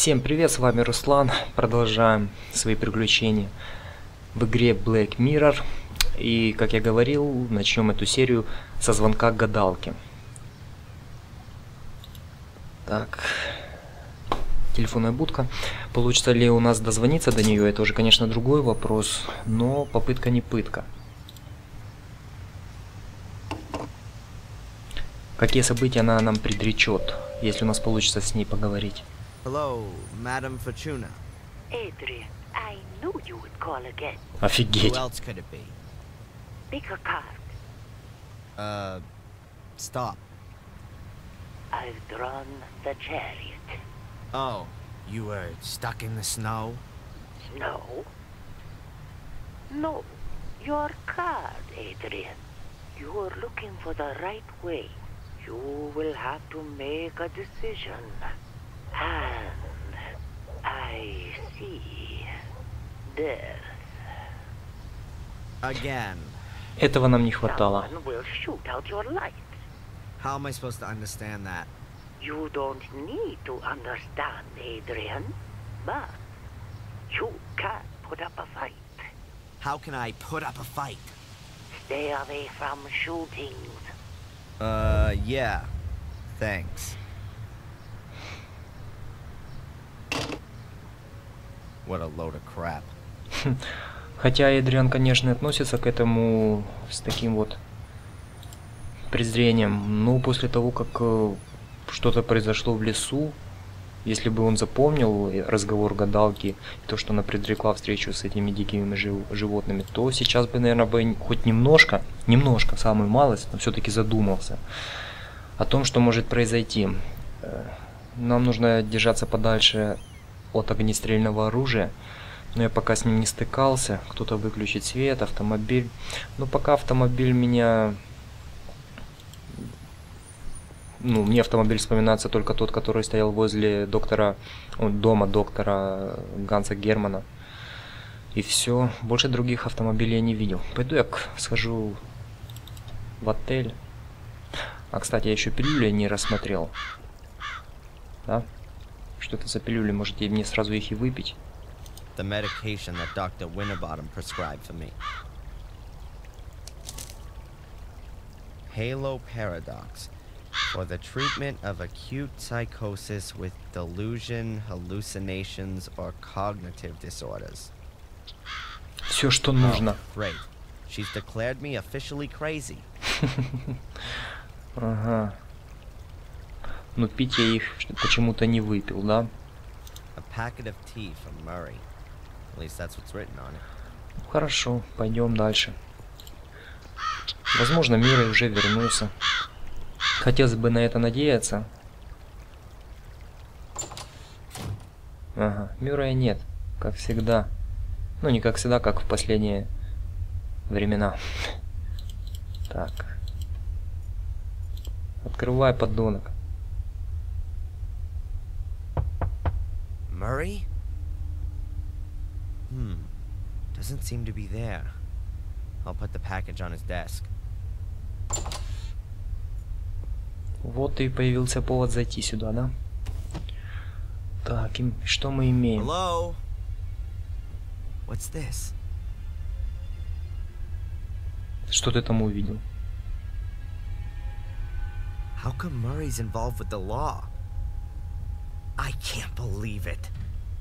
Всем привет, с вами Руслан. Продолжаем свои приключения в игре Black Mirror. И, как я говорил, начнем эту серию со звонка к гадалке. Так, телефонная будка. Получится ли у нас дозвониться до нее, это уже, конечно, другой вопрос, но попытка не пытка. Какие события она нам предречет, если у нас получится с ней поговорить? Hello, Madam Fortuna. Adrian, I knew you would call again. Офигеть. Who else could it be? Pick a card. Stop. I've drawn the chariot. Oh, you were stuck in the snow? Snow? No, your card, Adrian. You're looking for the right way. You will have to make a decision. And I see death. Again. Этого нам не хватало. Someone will shoot out your light. How am I supposed to understand that? You don't need to understand, Adrian, but you can put up a fight. How can I put up a fight? Stay away from shootings. Yeah. Thanks. What a load of crap. Хотя Эдриан, конечно, относится к этому с таким вот презрением, но после того, как что-то произошло в лесу, если бы он запомнил разговор гадалки, то, что она предрекла встречу с этими дикими животными, то сейчас бы, наверное, хоть немножко, самую малость, но все-таки задумался о том, что может произойти. Нам нужно держаться подальше от огнестрельного оружия, но я пока с ним не стыкался. Кто-то выключит свет, автомобиль. Но пока автомобиль меня... Ну, мне автомобиль вспоминается только тот, который стоял возле дома доктора Ганса Германа. И все. Больше других автомобилей я не видел. Пойду я схожу в отель. А, кстати, я еще пилюли не рассмотрел. Да? Что это за пилюли? Может, мне сразу их и выпить? The medication that Dr. Winterbottom prescribed for me. Halo Paradox. For the treatment of acute psychosis with delusion, hallucinations, or cognitive disorders. Все, что нужно. Great. She's declared me officially crazy. Ага. Ну, пить я их почему-то не выпил, да? A packet of tea from Murray. At least that's what's written on it. Хорошо, пойдем дальше. Возможно, Мюррей уже вернулся. Хотелось бы на это надеяться. Ага, Мюррея нет, как всегда. Ну, не как всегда, как в последние времена. Так. Открывай, подонок. Murray? Doesn't seem to be there. I'll put the package on his desk. Вот и появился повод зайти сюда, да? Так, и что мы имеем? Hello? What's this? Что ты там увидел? How come Murray's involved with the law? I can't believe it.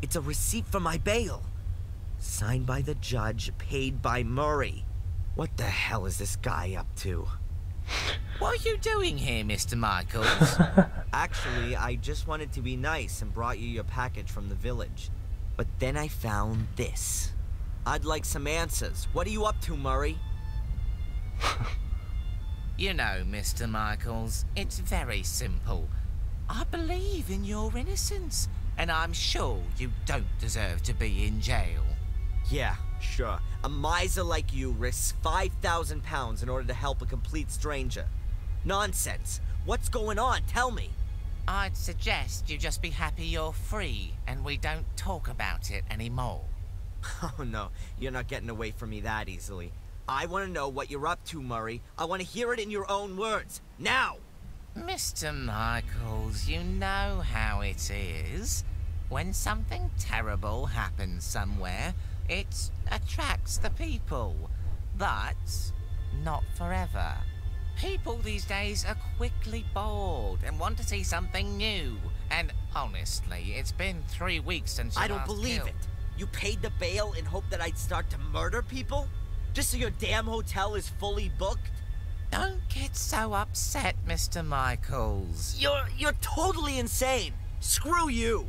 It's a receipt for my bail. Signed by the judge, paid by Murray. What the hell is this guy up to? What are you doing here, Mr. Michaels? Actually, I just wanted to be nice and brought you your package from the village. But then I found this. I'd like some answers. What are you up to, Murray? You know, Mr. Michaels, it's very simple. I believe in your innocence, and I'm sure you don't deserve to be in jail. Yeah, sure. A miser like you risks 5,000 pounds in order to help a complete stranger. Nonsense. What's going on? Tell me. I'd suggest you just be happy you're free, and we don't talk about it anymore. Oh no, you're not getting away from me that easily. I want to know what you're up to, Murray. I want to hear it in your own words. Now! Mr. Michaels, you know how it is. When something terrible happens somewhere, it attracts the people. But not forever. People these days are quickly bored and want to see something new. And honestly, it's been 3 weeks since you I don't last believe killed. it. You paid the bail in hope that I'd start to murder people? Just so your damn hotel is fully booked? Don't get so upset, Mr. Michaels. You're totally insane. Screw you.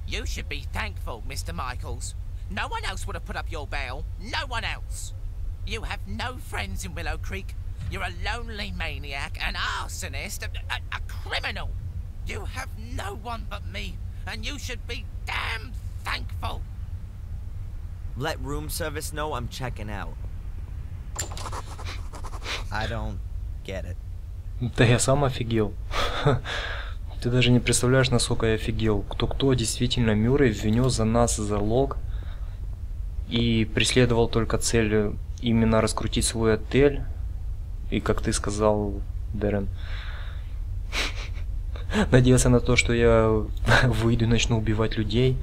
You should be thankful, Mr. Michaels. No one else would have put up your bail. No one else. You have no friends in Willow Creek. You're a lonely maniac, an arsonist, a criminal. You have no one but me, and you should be damn thankful. Let room service know I'm checking out. I don't get it. Да я сам офигел. Ты даже не представляешь, насколько я офигел. Кто действительно Мюррей внес за нас залог и преследовал только цель именно раскрутить свой отель. И как ты сказал, Дэрен, надеялся на то, что я выйду и начну убивать людей.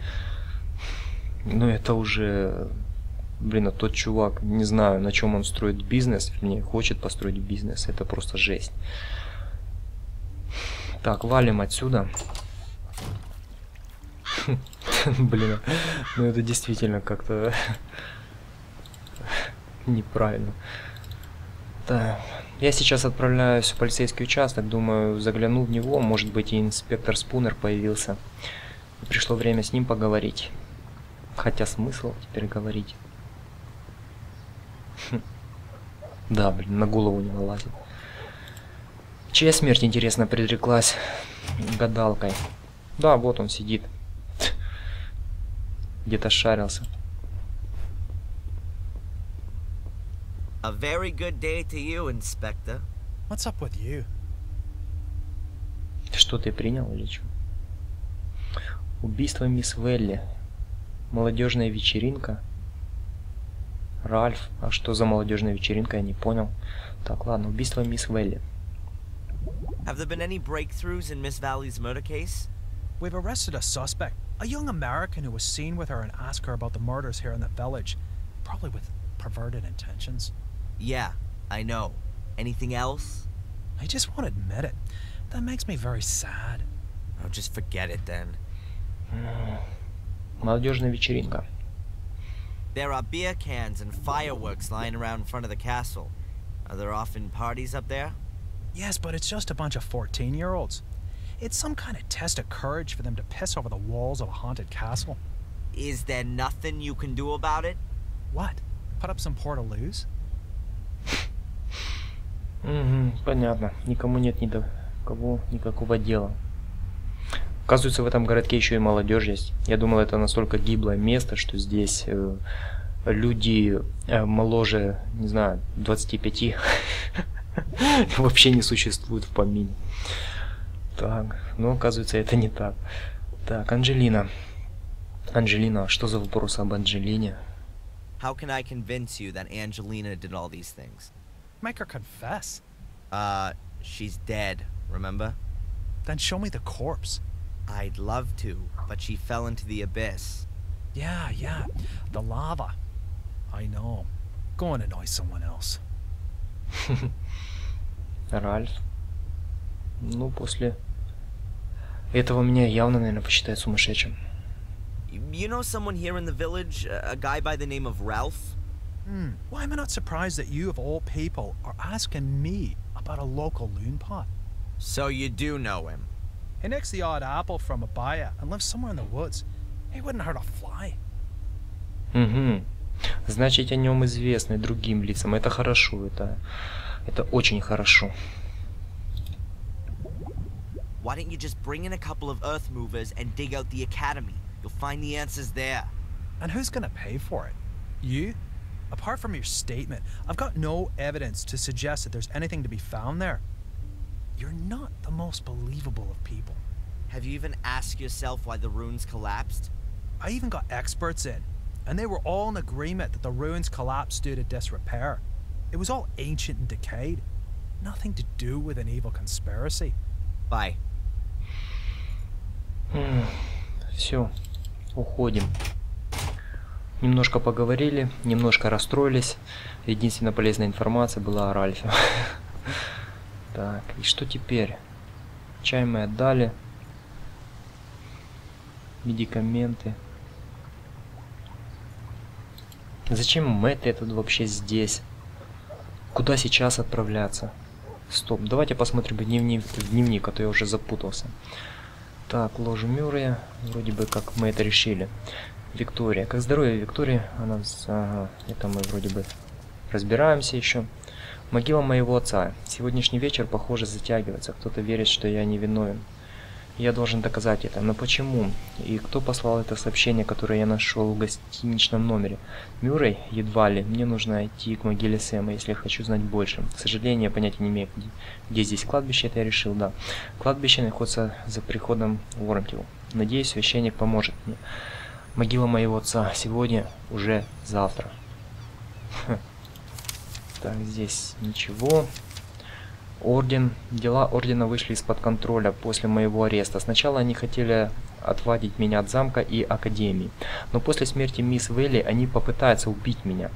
Но это уже... Блин, а тот чувак, не знаю, на чем он строит бизнес, вернее, хочет построить бизнес. Это просто жесть. Так, валим отсюда. Блин, ну это действительно как-то неправильно. Да. Я сейчас отправляюсь в полицейский участок, думаю, загляну в него, может быть, и инспектор Спунер появился. И пришло время с ним поговорить. Хотя смысл теперь говорить. Да, блин, на голову не налазит. Чья смерть, интересно, предреклась гадалкой? Да, вот он сидит. Где-то шарился. A very good day to you, Inspector. What's up with you? Что ты принял или что? Убийство мисс Велли. Молодежная вечеринка. Ральф. А что за молодежная вечеринка, я не понял. Так, ладно, убийство мисс Велли. Have there been any breakthroughs in Miss Valley's murder case? We've arrested a suspect, a young American who was seen with her and asked her about the murders here in the village, probably with perverted intentions. Yeah, I know. Anything else? I just won't admit it. That makes me very sad. Oh, just forget it then. Молодежная вечеринка. There are beer cans and fireworks lying around in front of the castle. Are there often parties up there? Yes, but it's just a bunch of 14-year-olds. It's some kind of test of courage for them to piss over the walls of a haunted castle. Is there nothing you can do about it? What? Put up some portaloos? Понятно. Никому нет ни до кого никакого дела. Оказывается, в этом городке еще и молодежь есть. Я думал, это настолько гиблое место, что здесь люди моложе, не знаю, 25 вообще не существуют в помине. Так, но оказывается, это не так. Так, Анджелина. Анджелина, что за вопрос об Анджелине? How can I convince you that Angelina did all these things? Make her confess. She's dead, remember? Then show me the corpse. I'd love to, but she fell into the abyss. Yeah. The lava. I know. Go and annoy someone else. Ральф. Ну, после этого меня явно, наверное, посчитают сумасшедшим. You know someone here in the village, a guy by the name of Ralph? Why am I not surprised that you, of all people, are asking me about a local loon pot? So you do know him? He nicks the odd apple from a buyer and lives somewhere in the woods. He wouldn't hurt a fly. Значит, о нем известно другим лицам. Это хорошо, это очень хорошо. Why don't you just bring in a couple of earth movers and dig out the academy? You'll find the answers there. And who's gonna pay for it? You? Apart from your statement, I've got no evidence to suggest that there's anything to be found there. You're not the most believable of people. Have you even asked yourself why the ruins collapsed? I even got experts in, and they were all in agreement that the ruins collapsed due to disrepair. It was all ancient and decayed. Nothing to do with an evil conspiracy. Bye. Все. Уходим. Немножко поговорили, немножко расстроились. Единственная полезная информация была о Ральфе. Так, и что теперь? Чай мы отдали. Медикаменты. Зачем Мэтт этот вообще здесь? Куда сейчас отправляться? Стоп, давайте посмотрим дневник, а то я уже запутался. Так, ложу Мюррея. Вроде бы как мы это решили. Виктория. Как здоровье Виктории? Она... Ага, это мы вроде бы разбираемся еще. Могила моего отца. Сегодняшний вечер, похоже, затягивается. Кто-то верит, что я невиновен. Я должен доказать это. Но почему? И кто послал это сообщение, которое я нашел в гостиничном номере? Мюррей? Едва ли. Мне нужно идти к могиле Сэма, если я хочу знать больше. К сожалению, я понятия не имею, где здесь кладбище. Это я решил, да. Кладбище находится за приходом в Уормтил. Надеюсь, священник поможет мне. Могила моего отца. Сегодня, уже завтра. Так, здесь ничего. Орден. Дела ордена вышли из-под контроля после моего ареста. Сначала они хотели отвадить меня от замка и академии. Но после смерти мисс Вэлли они попытаются убить меня.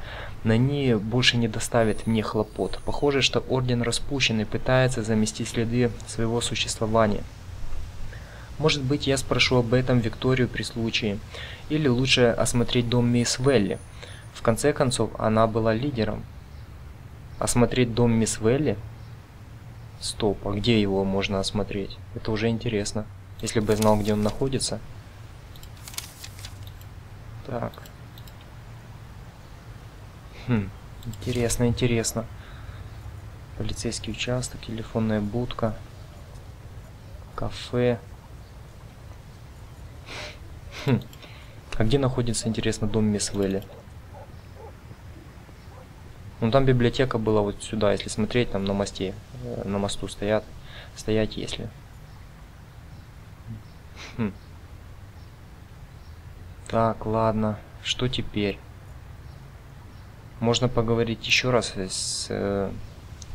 Но они больше не доставят мне хлопот. Похоже, что орден распущен и пытается замести следы своего существования. Может быть, я спрошу об этом Викторию при случае. Или лучше осмотреть дом мисс Вэлли. В конце концов, она была лидером. Осмотреть дом мисс Вэлли? Стоп, а где его можно осмотреть? Это уже интересно. Если бы я знал, где он находится. Так. Интересно, интересно. Полицейский участок, телефонная будка. Кафе. А где находится, интересно, дом мисс Вэлли? Ну там библиотека была вот сюда, если смотреть, там на мосту стоять если. Так, ладно, что теперь? Можно поговорить еще раз с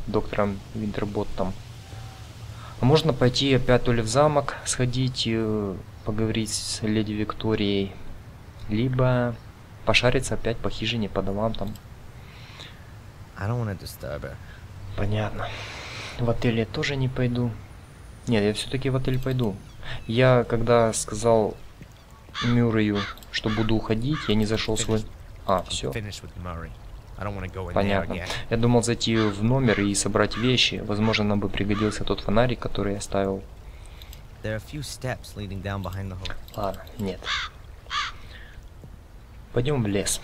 доктором Винтерботтом. А можно пойти опять то ли в замок сходить, поговорить с леди Викторией, либо пошариться опять по хижине, по домам там. Понятно. В отель я тоже не пойду. Нет, я все-таки в отель пойду. Я когда сказал Мюррею, что буду уходить, я не зашел в свой... А, все. Понятно. Я думал зайти в номер и собрать вещи. Возможно, нам бы пригодился тот фонарик, который я оставил. Ладно, нет. Пойдем в лес.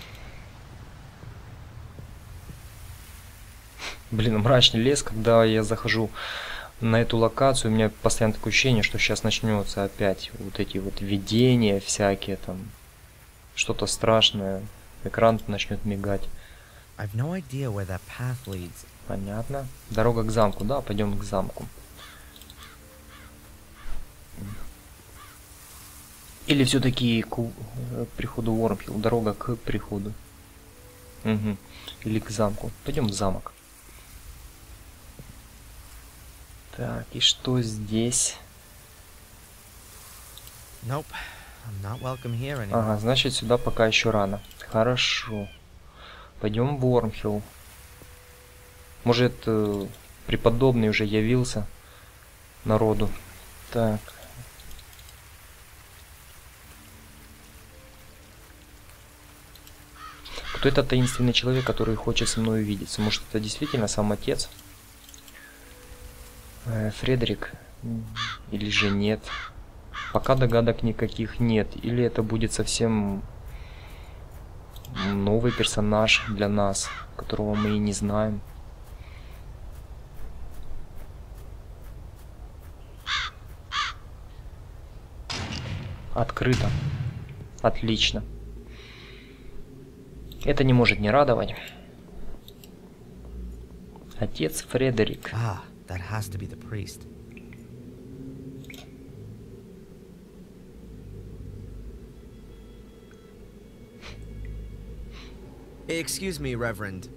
Блин, мрачный лес, когда я захожу на эту локацию, у меня постоянно такое ощущение, что сейчас начнется опять вот эти вот видения всякие там, что-то страшное, экран начнет мигать. Понятно. Дорога к замку, да, пойдем к замку. Или все-таки к приходу Уормтил, дорога к приходу. Угу. Или к замку. Пойдем в замок. Так, и что здесь? Ага, значит, сюда пока еще рано. Хорошо. Пойдем в Уормтил. Может, преподобный уже явился народу. Так. Кто это таинственный человек, который хочет со мной увидеться? Может, это действительно сам отец? Фредерик? Или же нет? Пока догадок никаких нет. Или это будет совсем новый персонаж для нас, которого мы и не знаем. Открыто. Отлично. Это не может не радовать. Отец Фредерик. That has to be the priest. Excuse me, Reverend.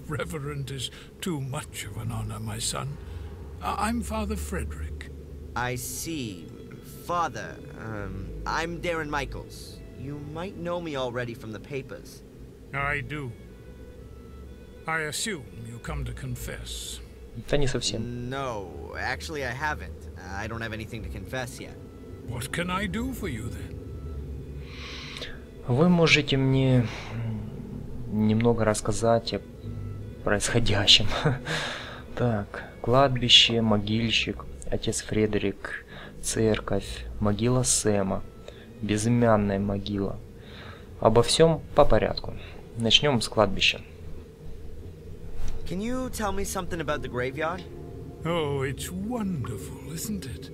Reverend is too much of an honor, my son. I'm Father Frederick. I see. Father, I'm Darren Michaels. You might know me already from the papers. I do. I assume you come to confess. Да не совсем. No, actually I haven't. I don't have anything to confess yet. What can I do for you then? Вы можете мне немного рассказать о происходящем. Так, кладбище, могильщик, отец Фредерик, церковь, могила Сэма, безымянная могила. Обо всем по порядку. Начнем с кладбища. Can you tell me something about the graveyard? Oh, it's wonderful, isn't it?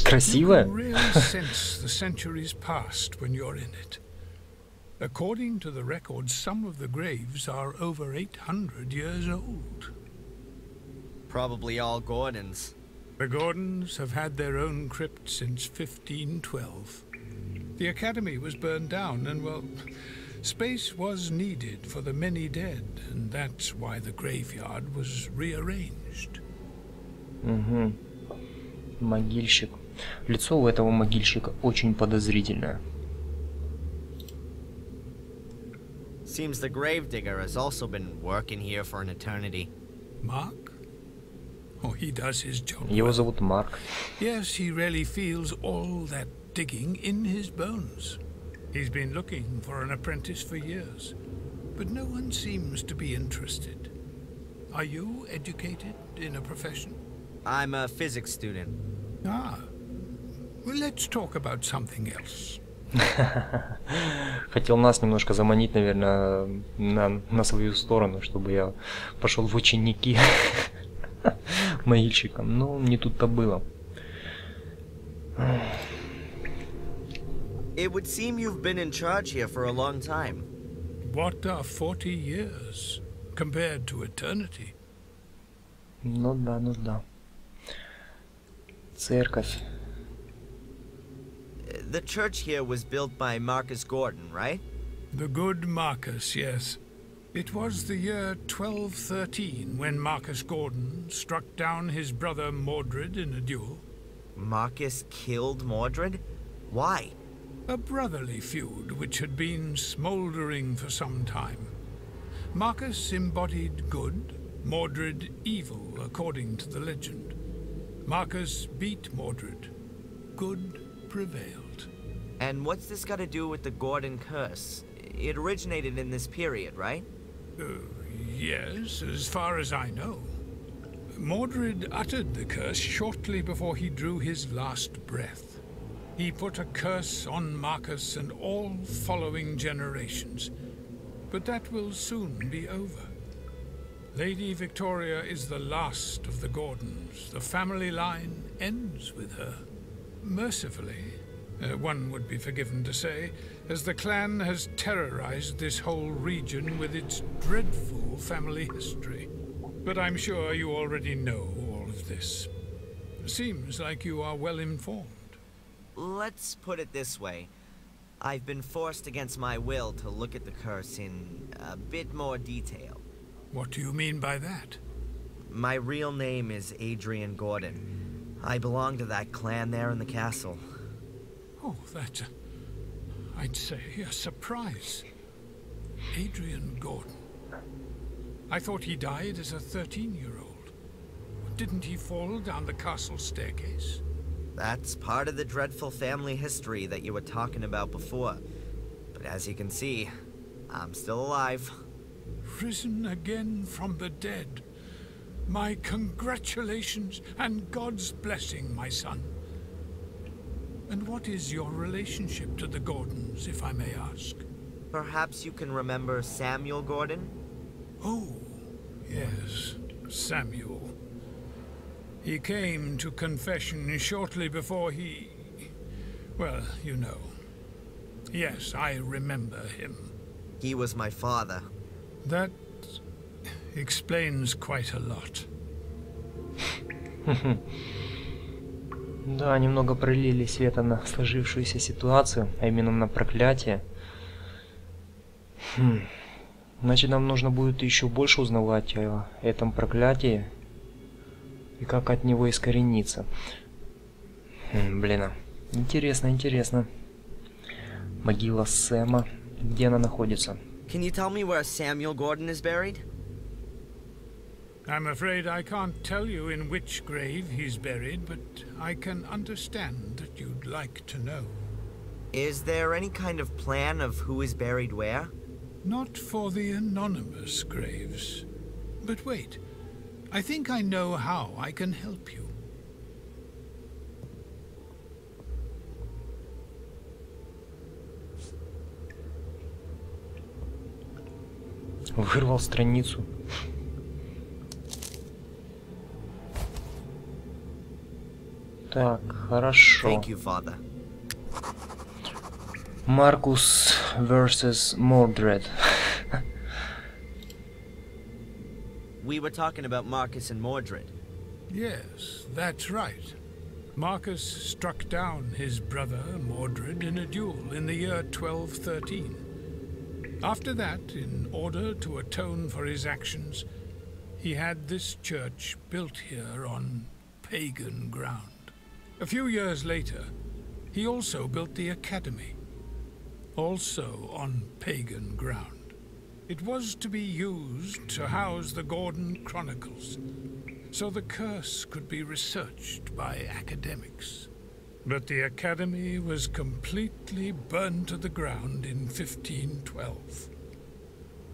Красивая? You can really sense the centuries past when you're in it. According to the records, some of the graves are over 800 years old. Probably all Gordons. The Gordons have had their own crypt since 1512. The academy was burned down and, well, space was needed for the many dead, and that's why the graveyard was rearranged. Угу. Могильщик. Лицо у этого могильщика очень подозрительное. Seems the gravedigger has also been working here for an eternity. Mark? Oh, he does his job. Его зовут Марк. Yes, he really feels all that digging in his bones. He's been looking for an apprentice for years, but no one seems to be interested. Are you educated in a profession? I'm a physics student. Ah, well, let's talk about something else. Хотел нас немножко заманить, наверное, на свою сторону, чтобы я пошел в ученики могильщикам. Но не тут-то было. It would seem you've been in charge here for a long time. What are 40 years compared to eternity? Ну да, ну да. Церковь. The church here was built by Marcus Gordon, right? The good Marcus, yes. It was the year 1213 when Marcus Gordon struck down his brother Mordred in a duel. Marcus killed Mordred? Why? A brotherly feud which had been smouldering for some time. Marcus embodied good, Mordred evil, according to the legend. Marcus beat Mordred. Good prevailed. And what's this got to do with the Gordon curse? It originated in this period, right? Yes, as far as I know. Mordred uttered the curse shortly before he drew his last breath. He put a curse on Marcus and all following generations. But that will soon be over. Lady Victoria is the last of the Gordons. The family line ends with her. Mercifully, one would be forgiven to say, as the clan has terrorized this whole region with its dreadful family history. But I'm sure you already know all of this. Seems like you are well informed. Let's put it this way. I've been forced against my will to look at the curse in a bit more detail. What do you mean by that? My real name is Adrian Gordon. I belong to that clan there in the castle. Oh, that's, I'd say, a surprise. Adrian Gordon. I thought he died as a 13-year-old. Didn't he fall down the castle staircase? That's part of the dreadful family history that you were talking about before. But as you can see, I'm still alive. Risen again from the dead. My congratulations and God's blessing, my son. And what is your relationship to the Gordons, if I may ask? Perhaps you can remember Samuel Gordon? Oh, yes, Samuel. He came to confession shortly before he... Well, you know. Yes, I remember him. He was my father. That explains quite a lot. Да, немного пролили света на сложившуюся ситуацию, а именно на проклятие. Значит, нам нужно будет еще больше узнавать о этом проклятии и как от него искорениться. Блин, интересно, интересно. Могила Сэма. Где она находится? Can you tell me where Samuel Gordon is buried? I'm afraid I can't tell you in which grave he's buried, but I can understand that you'd like to know. Is there any kind of plan of who is buried where? Not for the anonymous graves. But wait, I think I know how I can help you. Вырвал страницу. Так, хорошо. Thank you, Father. Marcus versus Mordred. We were talking about Marcus and Mordred. Yes, that's right. Marcus struck down his brother Mordred in a duel in the year 1213. After that, in order to atone for his actions, he had this church built here on pagan ground. A few years later, he also built the academy, also on pagan ground. It was to be used to house the Gordon Chronicles, so the curse could be researched by academics. But the academy was completely burned to the ground in 1512.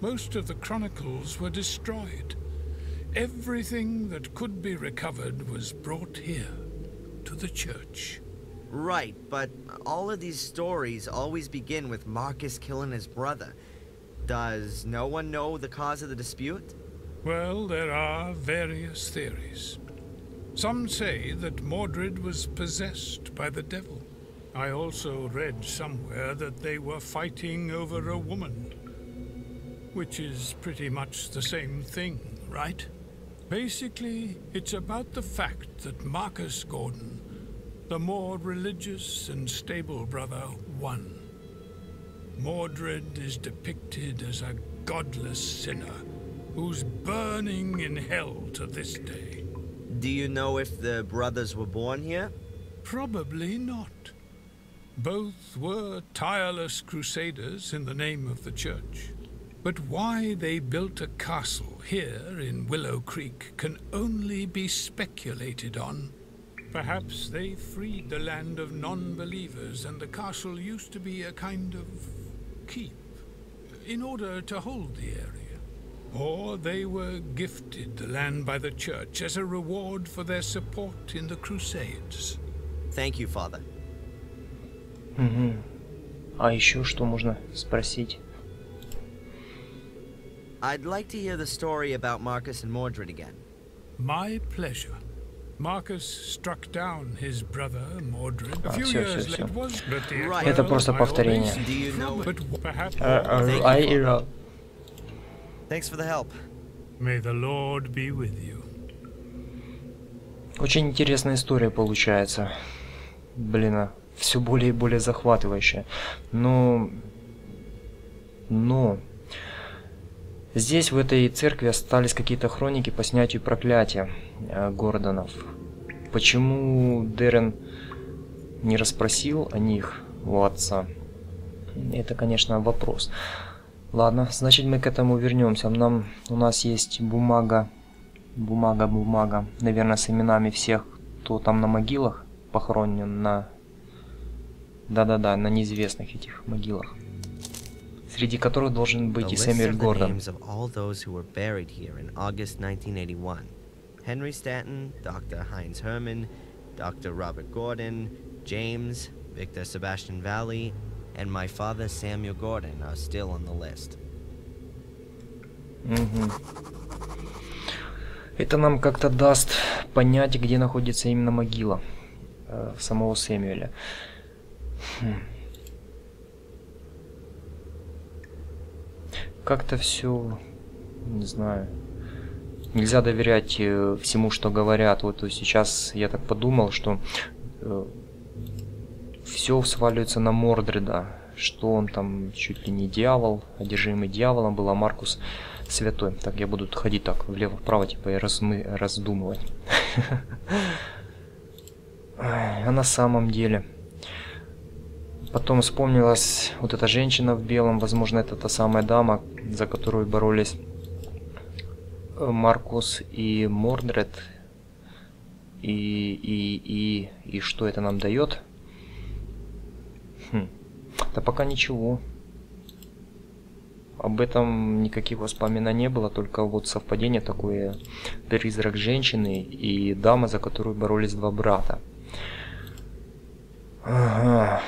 Most of the chronicles were destroyed. Everything that could be recovered was brought here, to the church. Right, but all of these stories always begin with Marcus killing his brother. Does no one know the cause of the dispute? Well, there are various theories. Some say that Mordred was possessed by the devil. I also read somewhere that they were fighting over a woman. Which is pretty much the same thing, right? Basically, it's about the fact that Marcus Gordon, the more religious and stable brother, won. Mordred is depicted as a godless sinner who's burning in hell to this day. Do you know if the brothers were born here? Probably not. Both were tireless crusaders in the name of the church. But why they built a castle here in Willow Creek can only be speculated on. Perhaps they freed the land of non-believers and the castle used to be a kind of keep in order to hold the area. Or they were gifted the land by the church as a reward for their support in the Crusades. Thank you, Father. А еще что можно спросить? I'd like to hear the story about Marcus and Mordred again. My pleasure. Marcus struck down his brother Mordred a few years later. Это просто повторение. Do you know? Thanks for the help. May the Lord be with you. Очень интересная история получается. Блин, все более и более захватывающая. Но здесь в этой церкви остались какие-то хроники по снятию проклятия Гордонов. Почему Дерен не расспросил о них у отца? Это, конечно, вопрос. Ладно, значит, мы к этому вернемся. У нас есть бумага, наверное, с именами всех, кто там на могилах похоронен, на неизвестных этих могилах, среди которых должен быть и Сэмюэль Гордон. Henry Stanton, Dr. Heinz Herman, Dr. Robert Gordon, James, Victor Sebastian Valley, and my father Samuel Gordon are still on the list. Это нам как-то даст понять, где находится именно могила самого Сэмюэля. Как-то все, не знаю. Нельзя доверять всему, что говорят. Вот сейчас я так подумал, что все сваливается на Мордреда, что он там чуть ли не дьявол, одержимый дьяволом был, а Маркус святой. Так я буду ходить так влево-вправо, типа, и раздумывать. А на самом деле Потом вспомнилась вот эта женщина в белом. Возможно, это та самая дама, за которую боролись Маркус и Мордред. И что это нам дает? Да пока ничего. Об этом никаких воспоминаний не было, только вот совпадение такое. Призрак женщины и дама, за которую боролись два брата. Ага.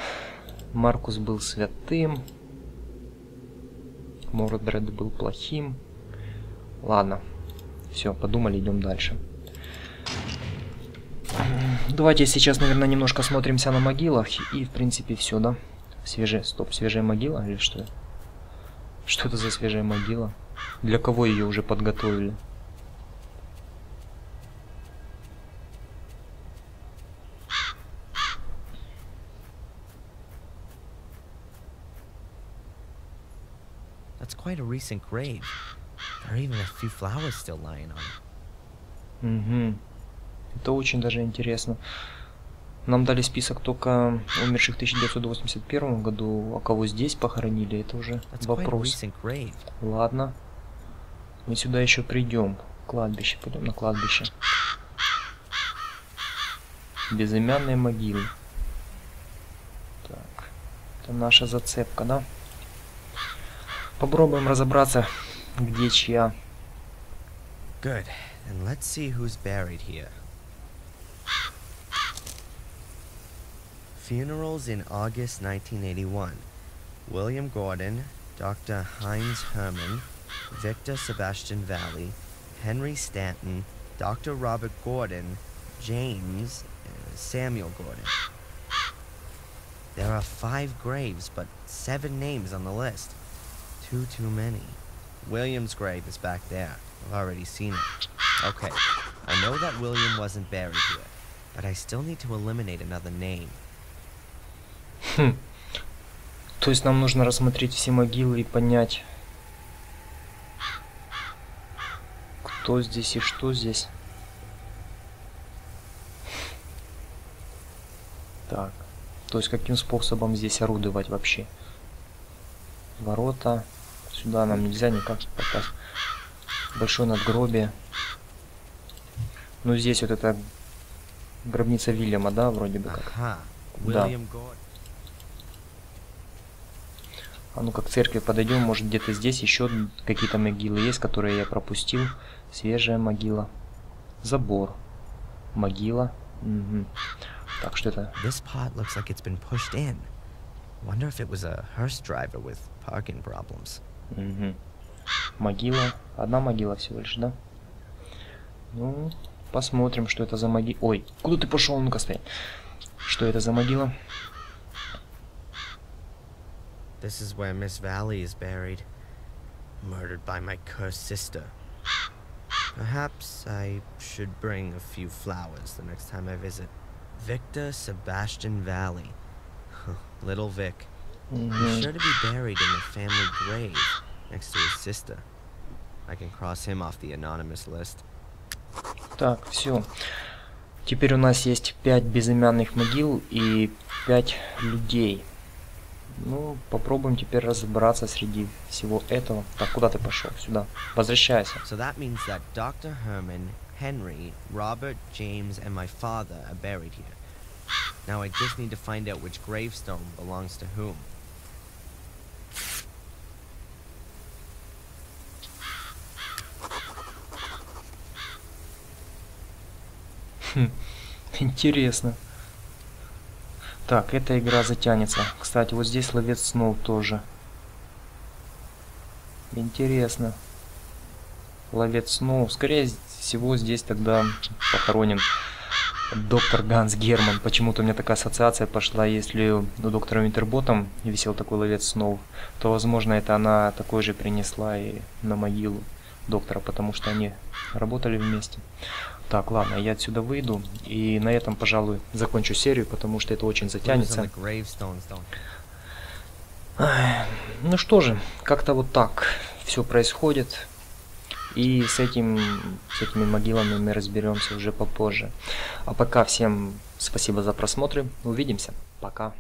Маркус был святым. Мордред был плохим. Ладно. Все, подумали, идем дальше. Давайте сейчас, наверное, немножко смотримся на могилах. И, в принципе, все, да? Свежая могила или что? Что это за свежая могила? Для кого ее уже подготовили? That's quite a recent grave. There are even a few flowers still lying on it. Угу. Это очень даже интересно. Нам дали список только умерших в 1981 году, а кого здесь похоронили, это уже вопрос. Ладно. Мы сюда еще придем. Кладбище, пойдем на кладбище. Безымянные могилы. Так. Это наша зацепка, да? Попробуем разобраться, где чья. Good. And let's see who's buried here. Funerals in August 1981. William Gordon, Dr. Heinz Herman, Victor Sebastian Valley, Henry Stanton, Dr. Robert Gordon, James, Samuel Gordon. There are 5 graves, but 7 names on the list. Too many. William's grave is back there. I've already seen it. Okay, I know that William wasn't buried here, but I still need to eliminate another name. То есть нам нужно рассмотреть все могилы и понять, кто здесь и что здесь. Так, то есть каким способом здесь орудовать вообще? Ворота. Сюда нам нельзя никак попасть. Большое надгробие. Ну здесь вот это гробница Вильяма, да, вроде бы как. Да. А ну как к церкви подойдем, может где-то здесь еще какие-то могилы есть, которые я пропустил. Свежая могила. Забор. Могила. Угу. Так, что это? This part looks like it's been pushed in. Wonder if it was a hearse driver with parking problems. Угу. Могила. Одна могила всего лишь, да? Ну, посмотрим, что это за могила. Ой, куда ты пошел? Ну-ка, стоять. Что это за могила? This is where Miss Valley is buried, murdered by my cursed sister. Perhaps I should bring a few flowers the next time I visit. Victor Sebastian Valley. Little Vic. He's sure to be buried in the family grave next to his sister. I can cross him off the anonymous list. Так, все. Теперь у нас есть 5 безымянных могил и 5 людей. Ну, попробуем теперь разобраться среди всего этого. Так, куда ты пошел? Сюда. Возвращайся. So that means that Dr. Herman, Henry, Robert, James, and my father are buried here. Now I just need to find out which gravestone belongs to whom. Интересно. Так, эта игра затянется. Кстати, вот здесь ловец снов тоже. Интересно. Ловец снов. Скорее всего, здесь тогда похоронен доктор Ганс Герман. Почему-то у меня такая ассоциация пошла. Если у доктора Винтерботом висел такой ловец снов, то, возможно, это она такой же принесла и на могилу доктора, потому что они работали вместе. Так, ладно, я отсюда выйду, и на этом, пожалуй, закончу серию, потому что это очень затянется. Ну что же, как-то вот так все происходит, и с этими могилами мы разберемся уже попозже. А пока всем спасибо за просмотры, увидимся, пока.